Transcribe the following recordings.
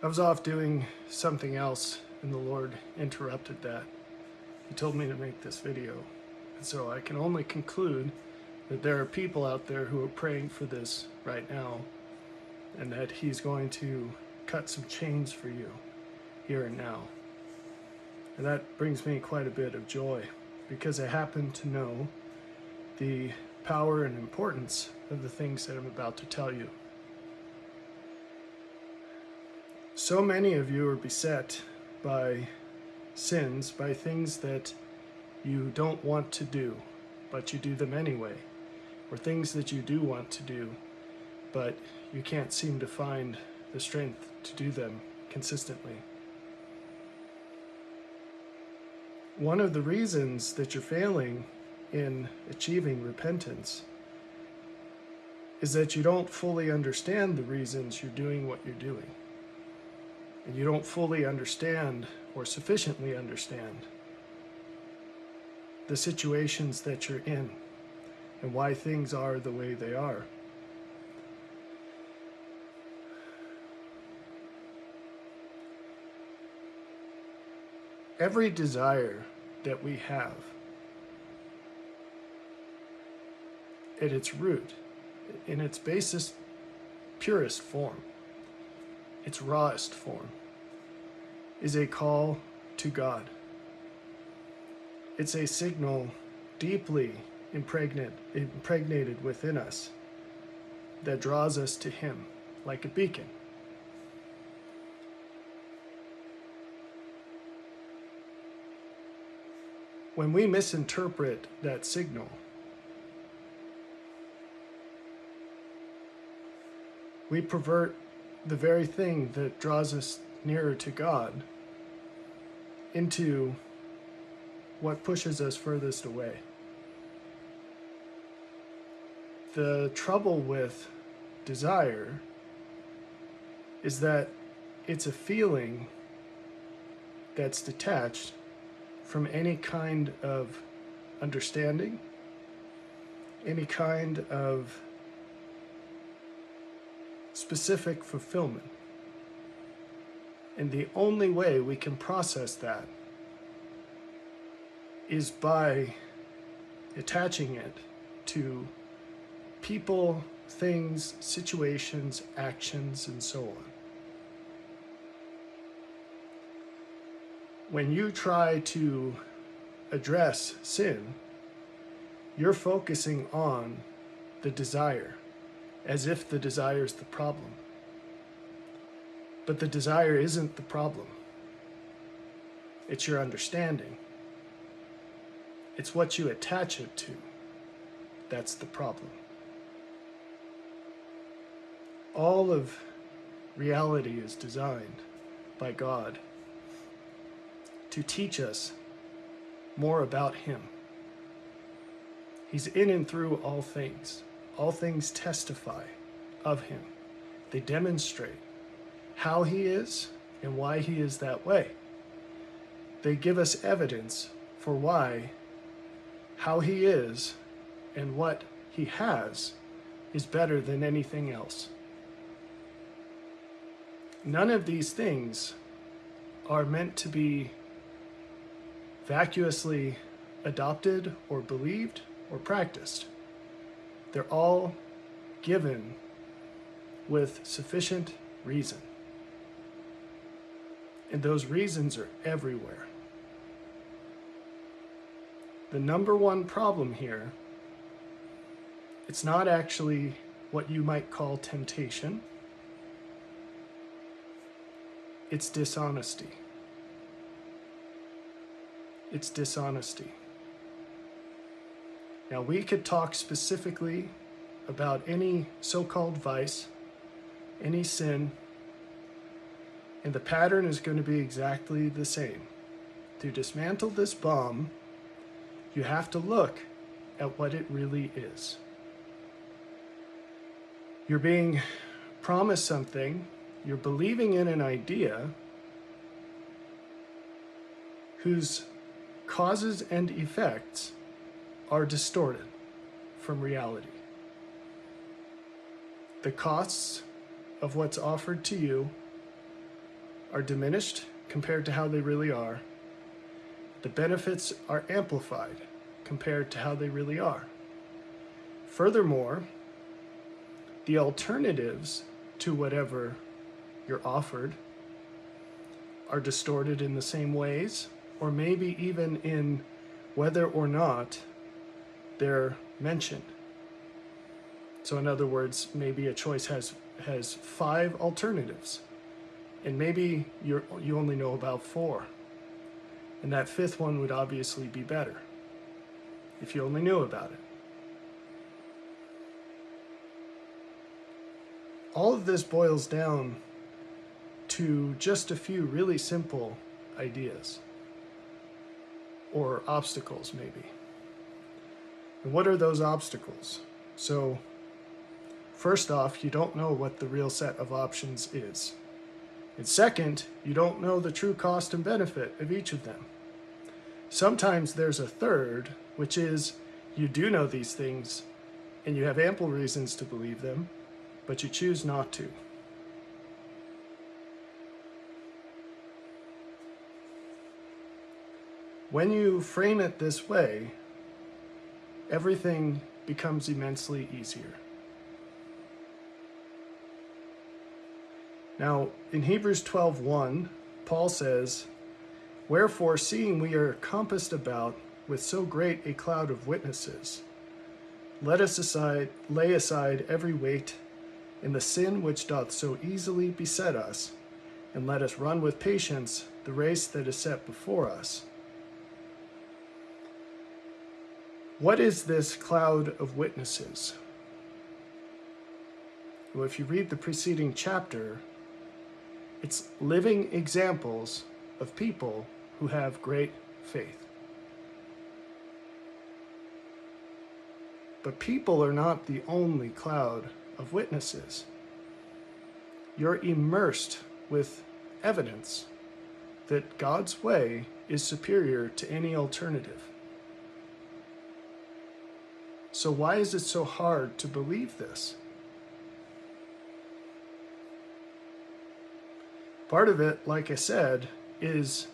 I was off doing something else and the Lord interrupted that. He told me to make this video. And so I can only conclude that there are people out there who are praying for this right now and that He's going to cut some chains for you here and now. And that brings me quite a bit of joy because I happen to know the power and importance of the things that I'm about to tell you. So many of you are beset by sins, by things that you don't want to do, but you do them anyway, or things that you do want to do, but you can't seem to find the strength to do them consistently. One of the reasons that you're failing in achieving repentance is that you don't fully understand the reasons you're doing what you're doing. And you don't fully understand or sufficiently understand the situations that you're in and why things are the way they are. Every desire that we have, at its root, in its basest, purest form, its rawest form, is a call to God. It's a signal deeply impregnated within us that draws us to Him like a beacon. When we misinterpret that signal, we pervert the very thing that draws us nearer to God into what pushes us furthest away. The trouble with desire is that it's a feeling that's detached from any kind of understanding, any kind of specific fulfillment. And the only way we can process that is by attaching it to people, things, situations, actions, and so on. When you try to address sin, you're focusing on the desire as if the desire is the problem. But the desire isn't the problem. It's your understanding. It's what you attach it to. That's the problem. All of reality is designed by God to teach us more about Him. He's in and through all things. All things testify of Him. They demonstrate how He is and why He is that way. They give us evidence for why how He is and what He has is better than anything else. None of these things are meant to be vacuously adopted or believed or practiced. They're all given with sufficient reason. And those reasons are everywhere. The number one problem here, it's not actually what you might call temptation. It's dishonesty. It's dishonesty. Now, we could talk specifically about any so-called vice, any sin, and the pattern is going to be exactly the same. To dismantle this bomb, you have to look at what it really is. You're being promised something, you're believing in an idea whose causes and effects are distorted from reality. The costs of what's offered to you are diminished compared to how they really are. The benefits are amplified compared to how they really are. Furthermore, the alternatives to whatever you're offered are distorted in the same ways, or maybe even in whether or not they're mentioned. So in other words, maybe a choice has 5 alternatives, and maybe you only know about 4. And that 5th one would obviously be better if you only knew about it. All of this boils down to just a few really simple ideas, or obstacles maybe. And what are those obstacles? So first off, you don't know what the real set of options is. And second, you don't know the true cost and benefit of each of them. Sometimes there's a third, which is you do know these things and you have ample reasons to believe them, but you choose not to. When you frame it this way, everything becomes immensely easier. Now, in Hebrews 12:1, Paul says, "Wherefore, seeing we are compassed about with so great a cloud of witnesses, let us lay aside every weight and the sin which doth so easily beset us, and let us run with patience the race that is set before us." What is this cloud of witnesses? Well, if you read the preceding chapter, it's living examples of people who have great faith. But people are not the only cloud of witnesses. You're immersed with evidence that God's way is superior to any alternative. So why is it so hard to believe this? Part of it, like I said, is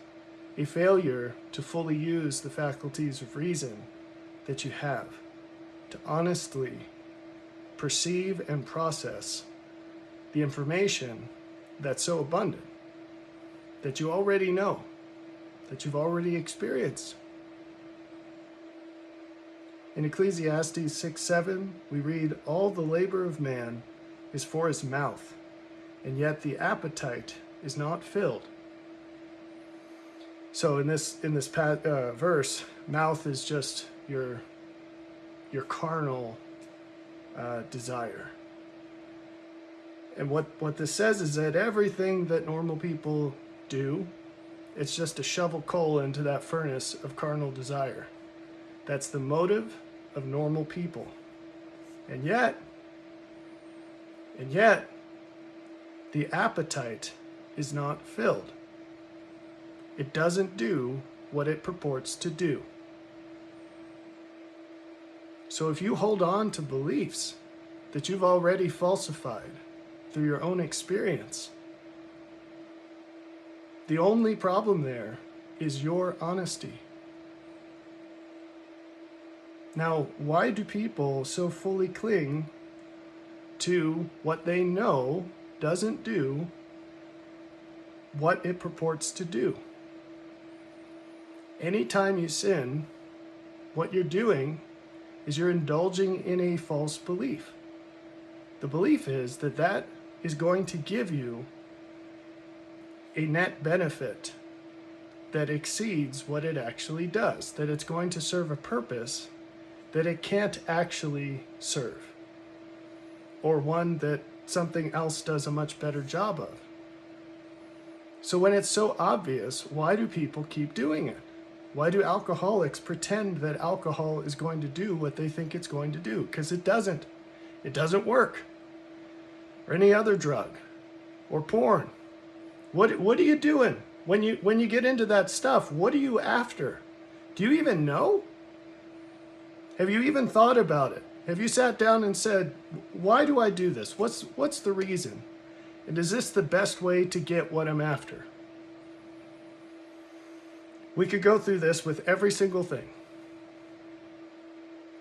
a failure to fully use the faculties of reason that you have, to honestly perceive and process the information that's so abundant, that you already know, that you've already experienced. In Ecclesiastes 6:7, we read, "All the labor of man is for his mouth, and yet the appetite is not filled." So in this verse, mouth is just your carnal desire. And what this says is that everything that normal people do, it's just to shovel coal into that furnace of carnal desire. That's the motive of normal people. And yet, the appetite is not filled. It doesn't do what it purports to do. So if you hold on to beliefs that you've already falsified through your own experience, the only problem there is your honesty. Now, why do people so fully cling to what they know doesn't do what it purports to do? Anytime you sin, what you're doing is you're indulging in a false belief. The belief is that that is going to give you a net benefit that exceeds what it actually does, that it's going to serve a purpose that it can't actually serve, or one that something else does a much better job of. So when it's so obvious, why do people keep doing it? Why do alcoholics pretend that alcohol is going to do what they think it's going to do? Because it doesn't. It doesn't work. Or any other drug, or porn. What are you doing when you get into that stuff? What are you after? Do you even know? Have you even thought about it? Have you sat down and said, why do I do this? What's the reason? And is this the best way to get what I'm after? We could go through this with every single thing.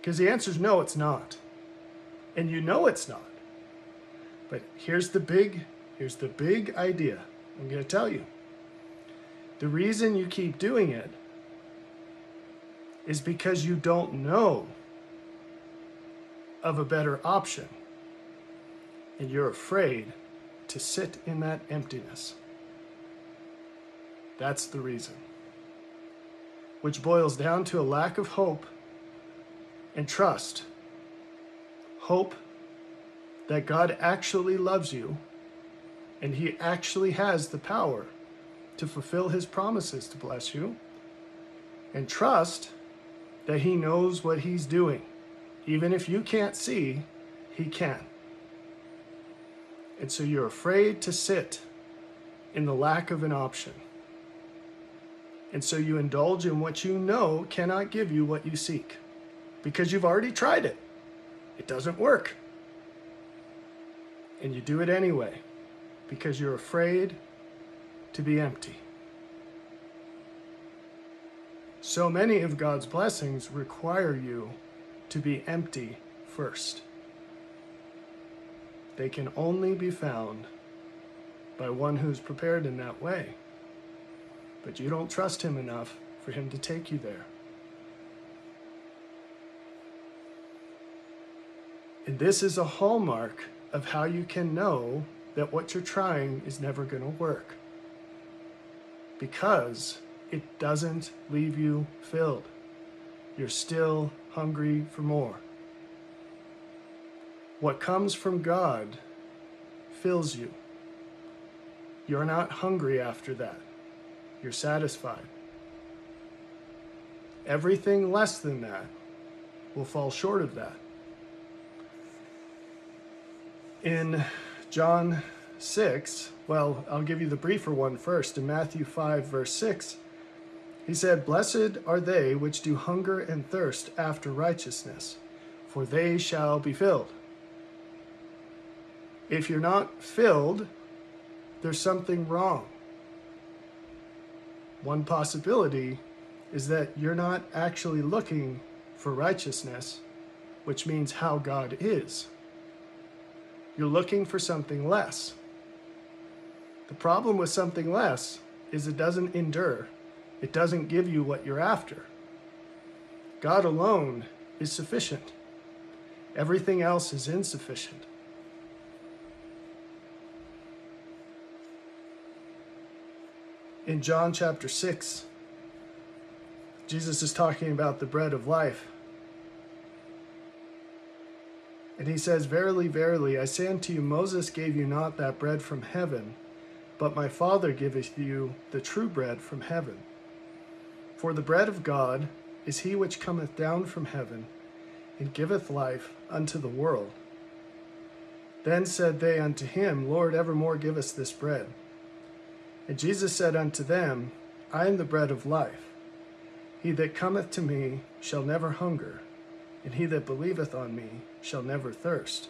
Because the answer is no, it's not. And you know it's not. But here's the big idea. I'm going to tell you. The reason you keep doing it is because you don't know of a better option. And you're afraid to sit in that emptiness. That's the reason. Which boils down to a lack of hope and trust. Hope that God actually loves you and He actually has the power to fulfill His promises to bless you. And trust that He knows what He's doing. Even if you can't see, He can. And so you're afraid to sit in the lack of an option. And so you indulge in what you know cannot give you what you seek. Because you've already tried it. It doesn't work. And you do it anyway. Because you're afraid to be empty. So many of God's blessings require you to be empty first. They can only be found by one who's prepared in that way. But you don't trust Him enough for Him to take you there. And this is a hallmark of how you can know that what you're trying is never going to work. Because it doesn't leave you filled. You're still hungry for more. What comes from God fills you. You're not hungry after that. You're satisfied. Everything less than that will fall short of that. In John 6, well, I'll give you the briefer one first. In Matthew 5, verse 6, He said, "Blessed are they which do hunger and thirst after righteousness, for they shall be filled." If you're not filled, there's something wrong. One possibility is that you're not actually looking for righteousness, which means how God is. You're looking for something less. The problem with something less is it doesn't endure. It doesn't give you what you're after. God alone is sufficient. Everything else is insufficient. In John chapter 6, Jesus is talking about the bread of life. And He says, "Verily, verily, I say unto you, Moses gave you not that bread from heaven, but my Father giveth you the true bread from heaven. For the bread of God is He which cometh down from heaven, and giveth life unto the world." Then said they unto Him, "Lord, evermore give us this bread." And Jesus said unto them, "I am the bread of life. He that cometh to me shall never hunger, and he that believeth on me shall never thirst."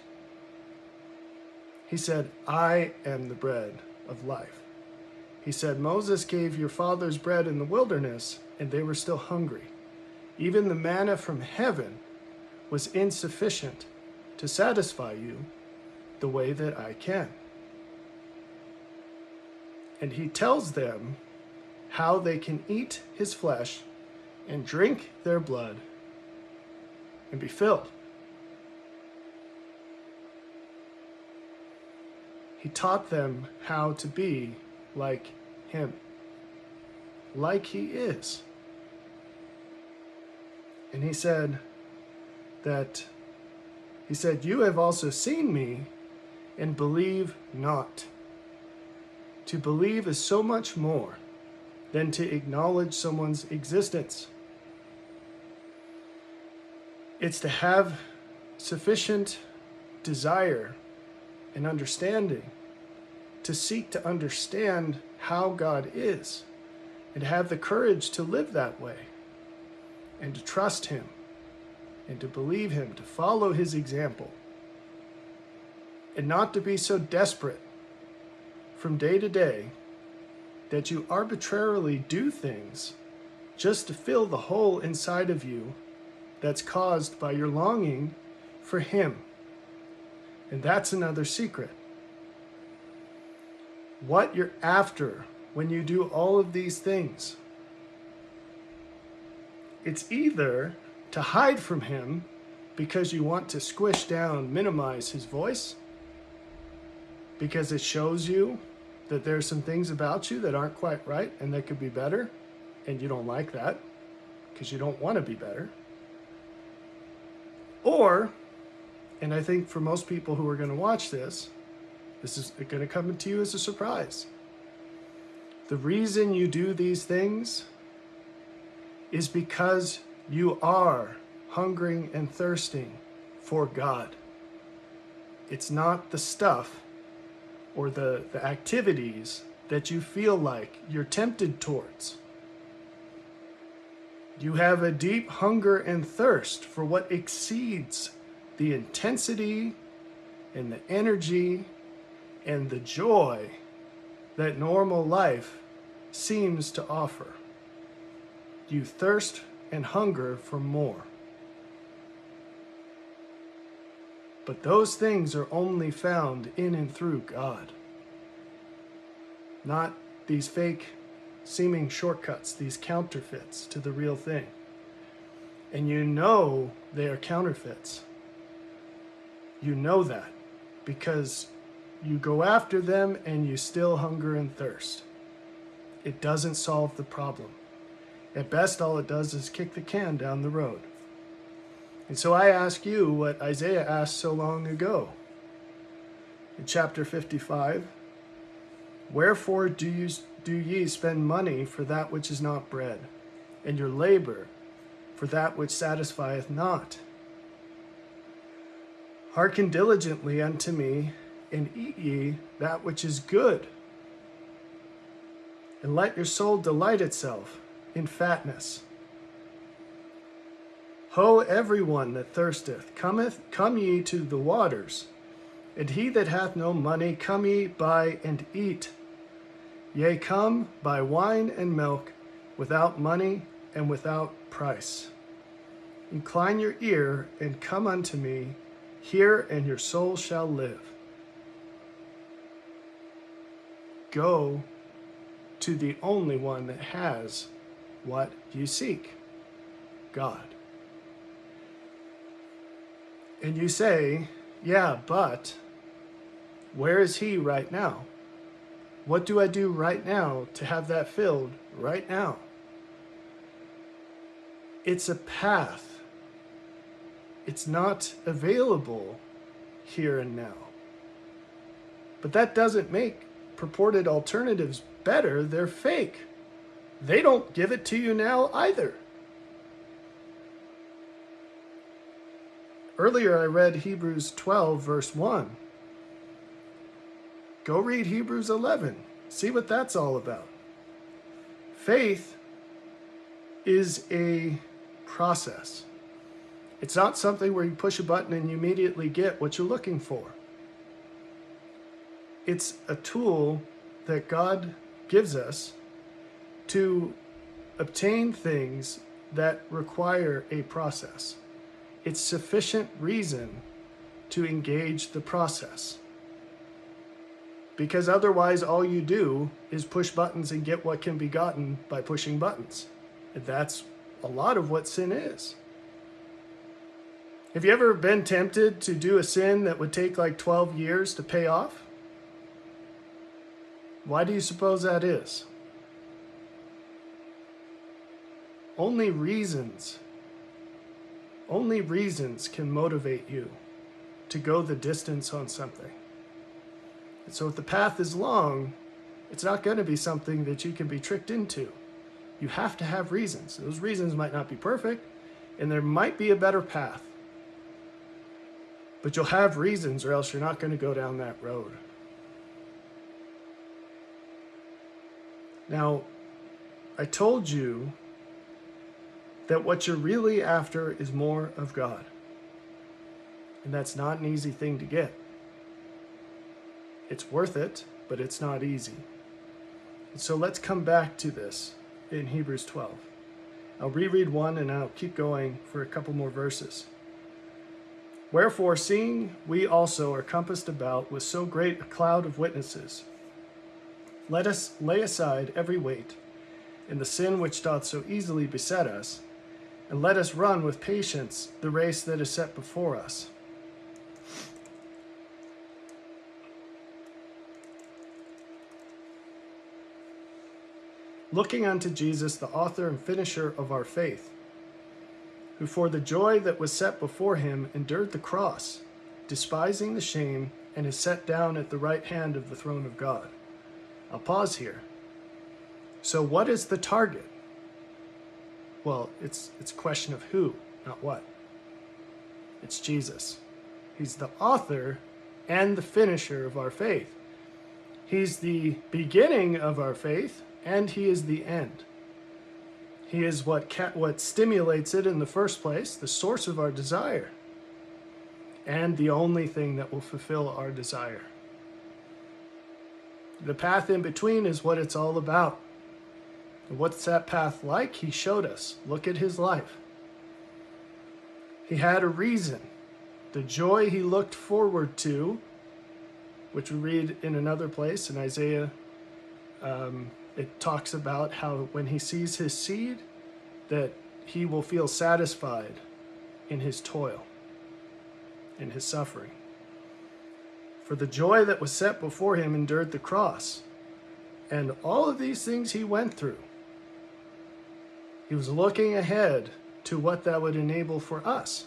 He said, "I am the bread of life." He said, "Moses gave your fathers bread in the wilderness, and they were still hungry. Even the manna from heaven was insufficient to satisfy you the way that I can." And He tells them how they can eat His flesh and drink their blood and be filled. He taught them how to be like Him, like He is. And He said, "You have also seen me and believe not." To believe is so much more than to acknowledge someone's existence. It's to have sufficient desire and understanding to seek to understand how God is and have the courage to live that way and to trust Him and to believe Him, to follow His example, and not to be so desperate from day to day that you arbitrarily do things just to fill the hole inside of you that's caused by your longing for Him. And that's another secret. What you're after when you do all of these things, it's either to hide from Him because you want to squish down, minimize His voice, because it shows you that there's some things about you that aren't quite right and that could be better, and you don't like that because you don't want to be better. Or, and I think for most people who are going to watch this is going to come to you as a surprise. The reason you do these things is because you are hungering and thirsting for God. It's not the stuff or the activities that you feel like you're tempted towards. You have a deep hunger and thirst for what exceeds the intensity and the energy and the joy that normal life seems to offer. You thirst and hunger for more. But those things are only found in and through God. Not these fake seeming shortcuts, these counterfeits to the real thing. And you know they are counterfeits. You know that because you go after them and you still hunger and thirst. It doesn't solve the problem. At best, all it does is kick the can down the road. And so I ask you what Isaiah asked so long ago. In chapter 55, wherefore do ye spend money for that which is not bread, and your labor for that which satisfieth not? Hearken diligently unto me, and eat ye that which is good, and let your soul delight itself in fatness. Ho, every one that thirsteth, come ye to the waters, and he that hath no money, come ye, buy and eat. Yea, come, buy wine and milk, without money and without price. Incline your ear, and come unto me, hear, and your soul shall live. Go to the only one that has what you seek, God. And you say, yeah, but where is He right now? What do I do right now to have that filled right now? It's a path. It's not available here and now. But that doesn't make purported alternatives better. They're fake. They don't give it to you now either. Earlier I read Hebrews 12, verse 1. Go read Hebrews 11. See what that's all about. Faith is a process. It's not something where you push a button and you immediately get what you're looking for. It's a tool that God gives us to obtain things that require a process. It's sufficient reason to engage the process. Because otherwise all you do is push buttons and get what can be gotten by pushing buttons. And that's a lot of what sin is. Have you ever been tempted to do a sin that would take like 12 years to pay off? Why do you suppose that is? Only reasons can motivate you to go the distance on something. And so if the path is long, it's not going to be something that you can be tricked into. You have to have reasons. Those reasons might not be perfect, and there might be a better path. But you'll have reasons, or else you're not going to go down that road. Now, I told you that what you're really after is more of God. And that's not an easy thing to get. It's worth it, but it's not easy. And so let's come back to this in Hebrews 12. I'll reread 1 and I'll keep going for a couple more verses. Wherefore, seeing we also are compassed about with so great a cloud of witnesses, let us lay aside every weight and the sin which doth so easily beset us, and let us run with patience the race that is set before us. Looking unto Jesus, the author and finisher of our faith, who for the joy that was set before him endured the cross, despising the shame, and is set down at the right hand of the throne of God. I'll pause here. So what is the target? Well, it's a question of who, not what. It's Jesus. He's the author and the finisher of our faith. He's the beginning of our faith, and he is the end. He is what stimulates it in the first place, the source of our desire, and the only thing that will fulfill our desire. The path in between is what it's all about. And what's that path like? He showed us. Look at his life. He had a reason. The joy he looked forward to, which we read in another place in Isaiah, it talks about how when he sees his seed, that he will feel satisfied in his toil, in his suffering. For the joy that was set before him endured the cross. And all of these things he went through, he was looking ahead to what that would enable for us.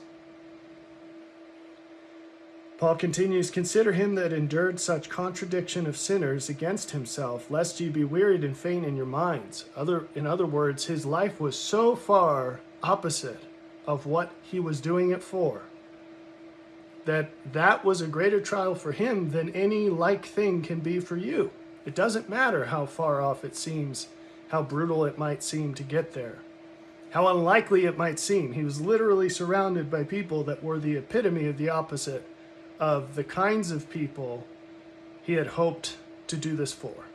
Paul continues, consider him that endured such contradiction of sinners against himself, lest ye be wearied and faint in your minds. In other words, his life was so far opposite of what he was doing it for, that was a greater trial for him than any like thing can be for you. It doesn't matter how far off it seems, how brutal it might seem to get there, how unlikely it might seem. He was literally surrounded by people that were the epitome of the opposite of the kinds of people he had hoped to do this for,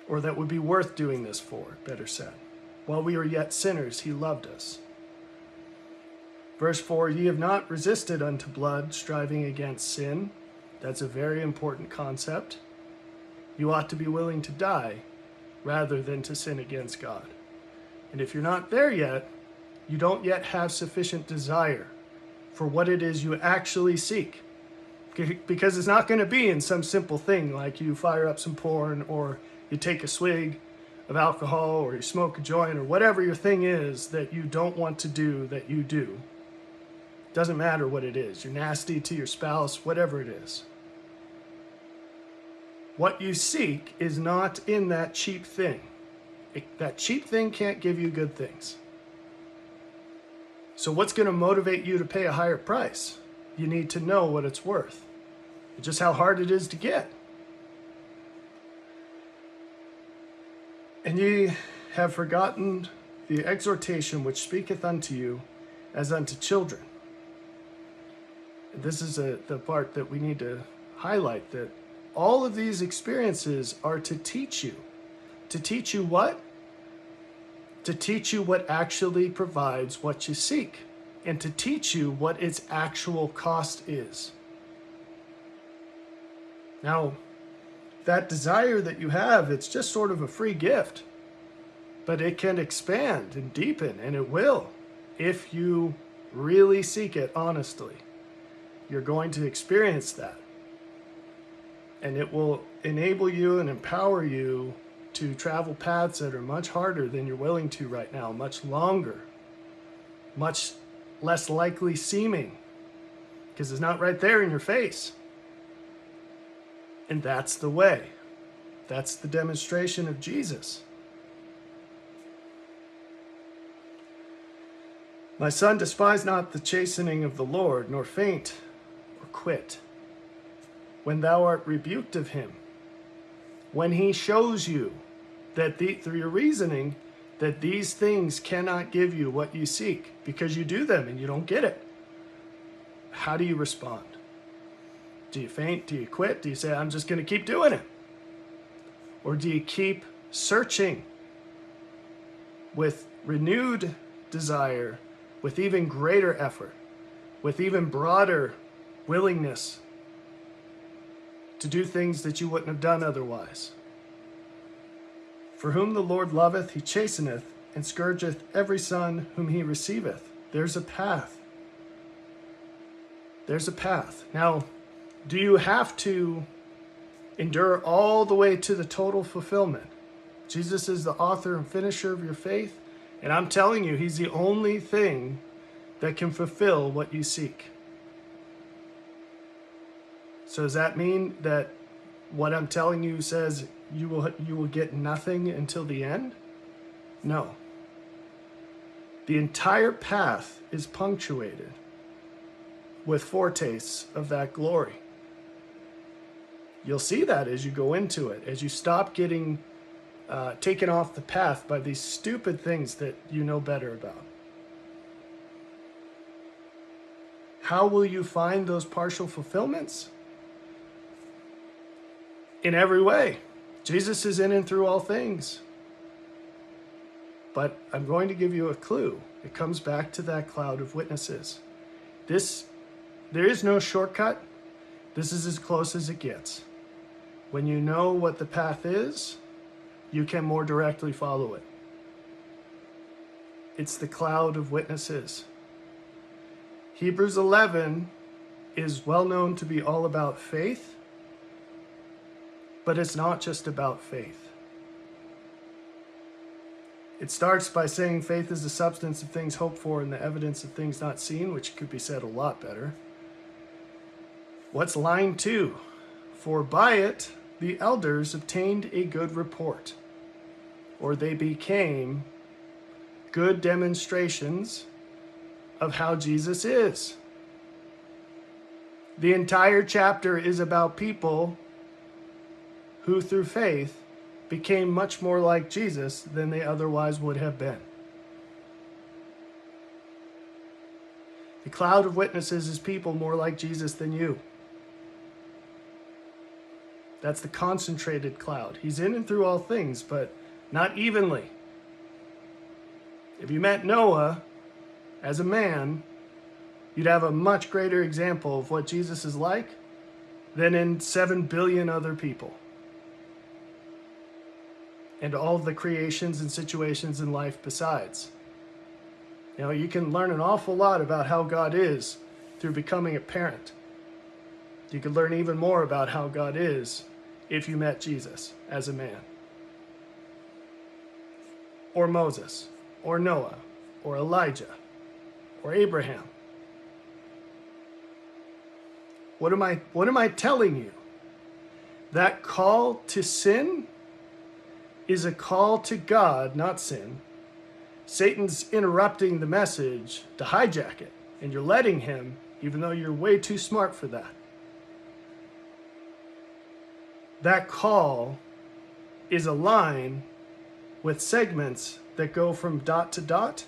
or that would be worth doing this for, better said. While we were yet sinners, he loved us. Verse 4, ye have not resisted unto blood, striving against sin. That's a very important concept. You ought to be willing to die rather than to sin against God. And if you're not there yet, you don't yet have sufficient desire for what it is you actually seek. Because it's not going to be in some simple thing like you fire up some porn, or you take a swig of alcohol, or you smoke a joint, or whatever your thing is that you don't want to do that you do. Doesn't matter what it is. You're nasty to your spouse, whatever it is. What you seek is not in that cheap thing. That cheap thing can't give you good things. So what's going to motivate you to pay a higher price? You need to know what it's worth, just how hard it is to get. And ye have forgotten the exhortation which speaketh unto you as unto children. And this is the part that we need to highlight, that all of these experiences are to teach you. To teach you what? To teach you what actually provides what you seek, and to teach you what its actual cost is. Now, that desire that you have, it's just sort of a free gift, but it can expand and deepen, and it will, if you really seek it honestly. You're going to experience that, and it will enable you and empower you to travel paths that are much harder than you're willing to right now, much longer, much less likely seeming, because it's not right there in your face. And that's the way. That's the demonstration of Jesus. My son, despise not the chastening of the Lord, nor faint or quit when thou art rebuked of him. When he shows you that through your reasoning that these things cannot give you what you seek because you do them and you don't get it, how do you respond? Do you faint? Do you quit? Do you say, I'm just going to keep doing it? Or do you keep searching with renewed desire, with even greater effort, with even broader willingness to do things that you wouldn't have done otherwise? For whom the Lord loveth, he chasteneth, and scourgeth every son whom he receiveth. There's a path. There's a path. Now, do you have to endure all the way to the total fulfillment? Jesus is the author and finisher of your faith, and I'm telling you, he's the only thing that can fulfill what you seek. So does that mean that what I'm telling you says you will get nothing until the end? No. The entire path is punctuated with foretastes of that glory. You'll see that as you go into it, as you stop getting taken off the path by these stupid things that you know better about. How will you find those partial fulfillments? In every way. Jesus is in and through all things. But I'm going to give you a clue. It comes back to that cloud of witnesses. There is no shortcut. This is as close as it gets. When you know what the path is, you can more directly follow it. It's the cloud of witnesses. Hebrews 11 is well known to be all about faith, but it's not just about faith. It starts by saying faith is the substance of things hoped for and the evidence of things not seen, which could be said a lot better. What's line 2? For by it the elders obtained a good report, or they became good demonstrations of how Jesus is. The entire chapter is about people who through faith became much more like Jesus than they otherwise would have been. The cloud of witnesses is people more like Jesus than you. That's the concentrated cloud. He's in and through all things, but not evenly. If you met Noah as a man, you'd have a much greater example of what Jesus is like than in 7 billion other people. And all the creations and situations in life besides. You know, you can learn an awful lot about how God is through becoming a parent. You could learn even more about how God is if you met Jesus as a man. Or Moses, or Noah, or Elijah, or Abraham. What am I telling you? That call to sin is a call to God, not sin. Satan's interrupting the message to hijack it, and you're letting him, even though you're way too smart for that. That call is a line with segments that go from dot to dot,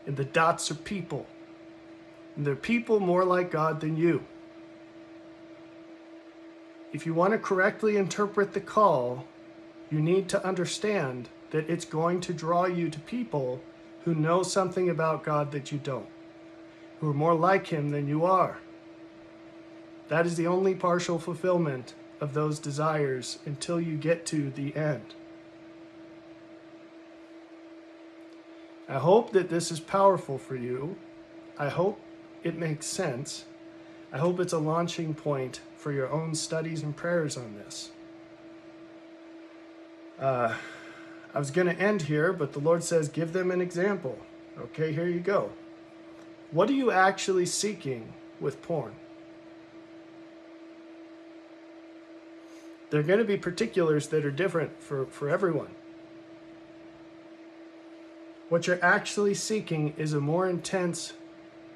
and the dots are people. And they're people more like God than you. If you want to correctly interpret the call, you need to understand that it's going to draw you to people who know something about God that you don't, who are more like him than you are. That is the only partial fulfillment of those desires until you get to the end. I hope that this is powerful for you. I hope it makes sense. I hope it's a launching point for your own studies and prayers on this. I was going to end here, but the Lord says, give them an example. Okay, here you go. What are you actually seeking with porn? There are going to be particulars that are different for everyone. What you're actually seeking is a more intense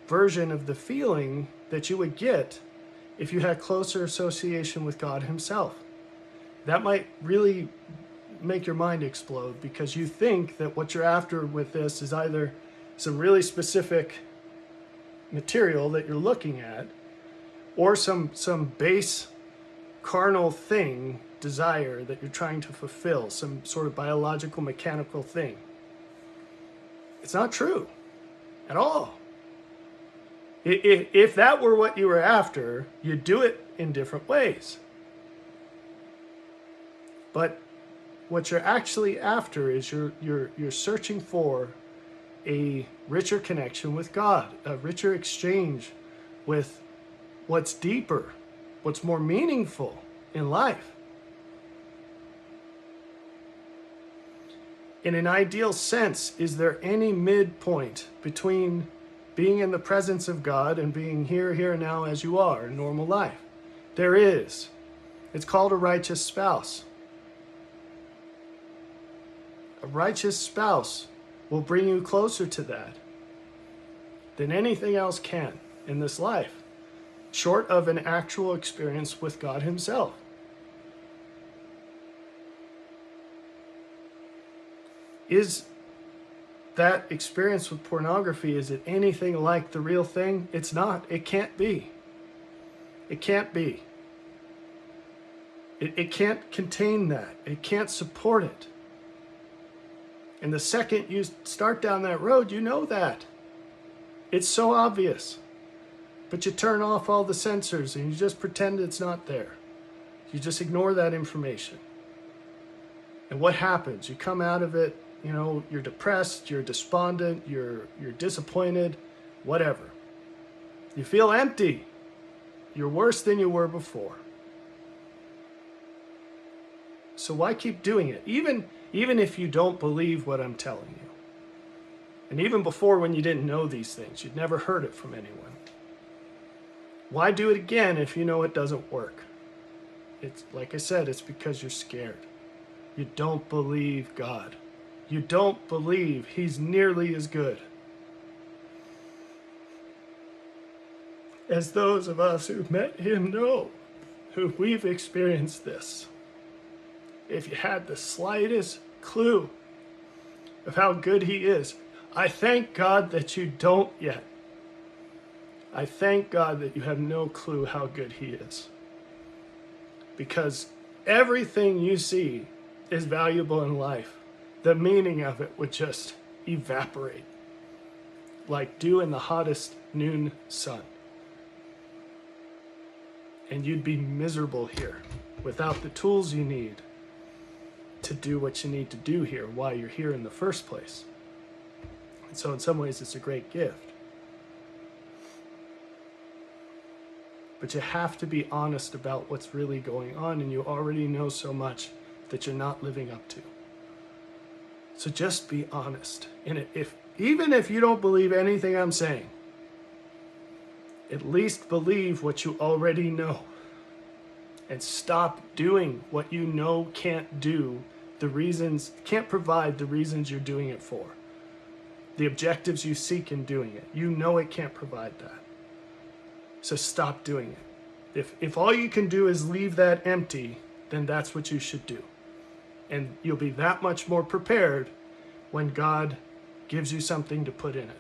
version of the feeling that you would get if you had closer association with God himself. That might really make your mind explode, because you think that what you're after with this is either some really specific material that you're looking at, or some base carnal thing, desire that you're trying to fulfill, some sort of biological, mechanical thing. It's not true at all. If that were what you were after, you'd do it in different ways. But what you're actually after is you're searching for a richer connection with God, a richer exchange with what's deeper, what's more meaningful in life. In an ideal sense, is there any midpoint between being in the presence of God and being here, now as you are in normal life? There is. It's called a righteous spouse. A righteous spouse will bring you closer to that than anything else can in this life, short of an actual experience with God himself. Is that experience with pornography, is it anything like the real thing? It's not. It can't be. It can't be. It can't contain that. It can't support it. And the second you start down that road, you know that. It's so obvious. But you turn off all the sensors and you just pretend it's not there. You just ignore that information. And what happens? You come out of it, you're depressed, you're despondent, you're disappointed, whatever. You feel empty. You're worse than you were before. So why keep doing it? Even if you don't believe what I'm telling you. And even before, when you didn't know these things, you'd never heard it from anyone. Why do it again if you know it doesn't work? It's like I said, it's because you're scared. You don't believe God. You don't believe he's nearly as good as those of us who've met him know, who we've experienced this. If you had the slightest clue of how good he is, I thank God that you don't yet. I thank God that you have no clue how good he is. Because everything you see is valuable in life. The meaning of it would just evaporate like dew in the hottest noon sun. And you'd be miserable here without the tools you need to do what you need to do here, why you're here in the first place. And so in some ways it's a great gift. But you have to be honest about what's really going on, and you already know so much that you're not living up to. So just be honest. And even if you don't believe anything I'm saying, at least believe what you already know. And stop doing what you know can't do, can't provide the reasons you're doing it for. The objectives you seek in doing it. You know it can't provide that. So stop doing it. If all you can do is leave that empty, then that's what you should do. And you'll be that much more prepared when God gives you something to put in it.